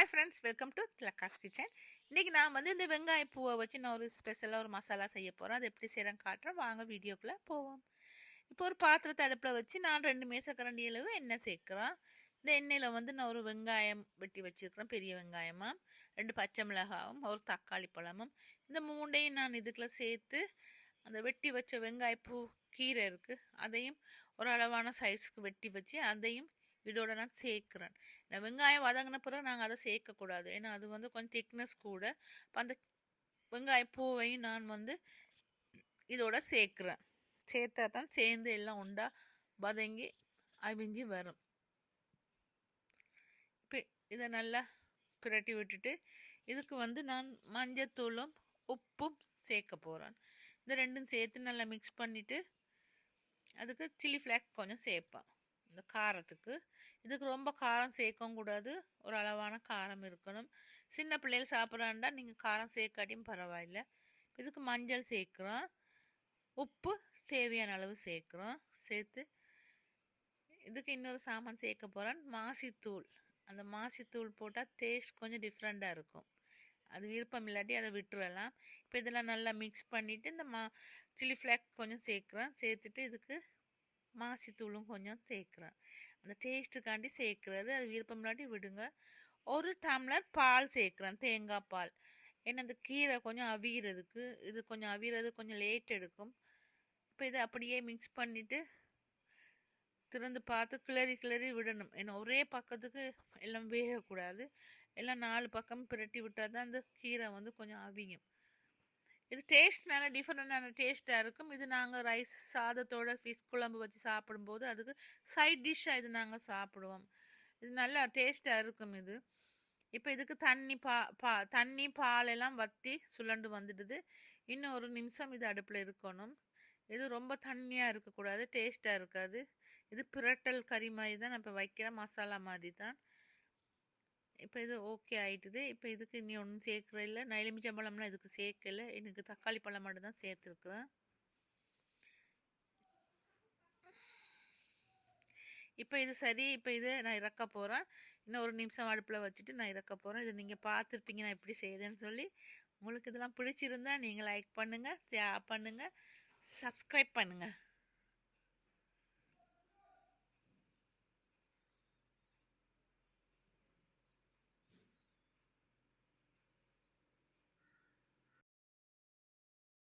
Hi friends, welcome to Thilaka's kitchen. இன்றைக்கி நான் வந்து இந்த வெங்காய பூவை வச்சு நான் ஒரு ஸ்பெஷலாக ஒரு மசாலா செய்ய போகிறேன். அது எப்படி செய்கிறேன்னு காட்டுறேன். வாங்க வீடியோக்குள்ளே போவோம். இப்போ ஒரு பாத்திரத்தை அடுப்பில் வச்சு நான் 2 மேசக்கரண்டி அளவு எண்ணெய் சேர்க்குறேன். இந்த எண்ணெயில் வந்து நான் ஒரு வெங்காயம் வெட்டி வச்சுருக்கிறேன், பெரிய வெங்காயமாக 2 பச்சை மிளகாயும் ஒரு தக்காளி பழமும். இந்த மூண்டையும் நான் இதுக்குள்ள சேர்த்து அந்த வெட்டி வச்ச வெங்காயப்பூ கீரை இருக்குது அதையும் ஒரு அளவான சைஸுக்கு வெட்டி வச்சு அதையும் இதோட நான் சேர்க்குறேன். வெங்காயம் வதங்கின பிறகு நாங்கள் அதை சேர்க்கக்கூடாது, ஏன்னா அது வந்து கொஞ்சம் திக்னஸ் கூட. அந்த வெங்காய பூவையும் நான் வந்து இதோட சேர்க்குறேன். சேர்த்தா தான் சேர்ந்து எல்லாம் உண்டா வதங்கி அவிஞ்சி வரும். இப்போ இதை நல்லா பிரட்டி விட்டுட்டு இதுக்கு வந்து நான் மஞ்சத்தூளும் உப்பும் சேர்க்க போகிறேன். இந்த ரெண்டும் சேர்த்து நல்லா மிக்ஸ் பண்ணிவிட்டு அதுக்கு சில்லி ஃப்ளேக்ஸ் கொஞ்சம் சேர்ப்பேன் இந்த காரத்துக்கு. இதுக்கு ரொம்ப காரம் சேர்க்கவும் கூடாது, ஒரு அளவான காரம் இருக்கணும். சின்ன பிள்ளைகள் சாப்பிட்றாண்டா நீங்கள் காரம் சேர்க்காட்டியும் பரவாயில்லை. இதுக்கு மஞ்சள் சேர்க்குறோம், உப்பு தேவையான அளவு சேர்க்குறோம். சேர்த்து இதுக்கு இன்னொரு சாமான் சேர்க்க போகிறேன், மாசித்தூள். அந்த மாசித்தூள் போட்டால் டேஸ்ட் கொஞ்சம் டிஃப்ரெண்ட்டாக இருக்கும். அது விருப்பம் இல்லாட்டி அதை விட்டுறலாம். இப்போ இதெல்லாம் நல்லா மிக்ஸ் பண்ணிவிட்டு இந்த சில்லி ஃப்ளேக்ஸ் கொஞ்சம் சேர்க்குறேன். சேர்த்துட்டு இதுக்கு மாசித்தூளும் கொஞ்சம் சேர்க்குறேன். அந்த டேஸ்ட்டுக்காண்டி சேர்க்குறது, அது விருப்பம் இல்லாட்டி விடுங்க. 1 டம்ளர் பால் சேர்க்குறேன், தேங்காய் பால். ஏன்னா அந்த கீரை கொஞ்சம் அவிகிறதுக்கு, இது கொஞ்சம் அவிகிறது கொஞ்சம் லேட் எடுக்கும். இப்போ இதை அப்படியே மிக்ஸ் பண்ணிவிட்டு திறந்து பார்த்து கிளறி கிளறி விடணும். ஏன்னா ஒரே பக்கத்துக்கு எல்லாம் வேகக்கூடாது, எல்லாம் 4 பக்கம் பிரட்டி விட்டால் தான் அந்த கீரை வந்து கொஞ்சம் அவியும். இது டேஸ்ட் நல்லா டிஃப்ரெண்டான டேஸ்ட்டாக இருக்கும். இது நாங்கள் ரைஸ் சாதத்தோட ஃபிஷ் குழம்பு வச்சு சாப்பிடும்போது அதுக்கு சைட் டிஷ்ஷாக இது நாங்கள் சாப்பிடுவோம். இது நல்லா டேஸ்ட்டாக இருக்கும் இது. இப்போ இதுக்கு தண்ணி பால் எல்லாம் வற்றி சுழண்டு வந்துடுது. இன்னும் 1 நிமிஷம் இது அடுப்பில் இருக்கணும். இது ரொம்ப தண்ணியாக இருக்கக்கூடாது, டேஸ்ட்டாக இருக்காது. இது பிரட்டல் கறி மாதிரி தான் நான் இப்போ வைக்கிற மசாலா மாதிரி தான். இப்போ இது ஓகே ஆகிட்டுது. இப்போ இதுக்கு இனி ஒன்றும் சேர்க்குற இல்லை, நான் எலுமிச்சம்பழம்லாம் இதுக்கு சேர்க்கலை, எனக்கு தக்காளி பழம் மட்டும் தான் சேர்த்துருக்குறேன். இப்போ இது சரி. இப்போ இதை நான் இறக்க போகிறேன். இன்னும் 1 நிமிஷம் அடுப்பில் வச்சுட்டு நான் இறக்க போகிறேன். இது நீங்கள் பார்த்துருப்பீங்க நான் எப்படி செய்யுதுன்னு சொல்லி. உங்களுக்கு இதெல்லாம் பிடிச்சிருந்தா நீங்கள் லைக் பண்ணுங்கள், ஷேர் பண்ணுங்கள், சப்ஸ்கிரைப் பண்ணுங்கள்.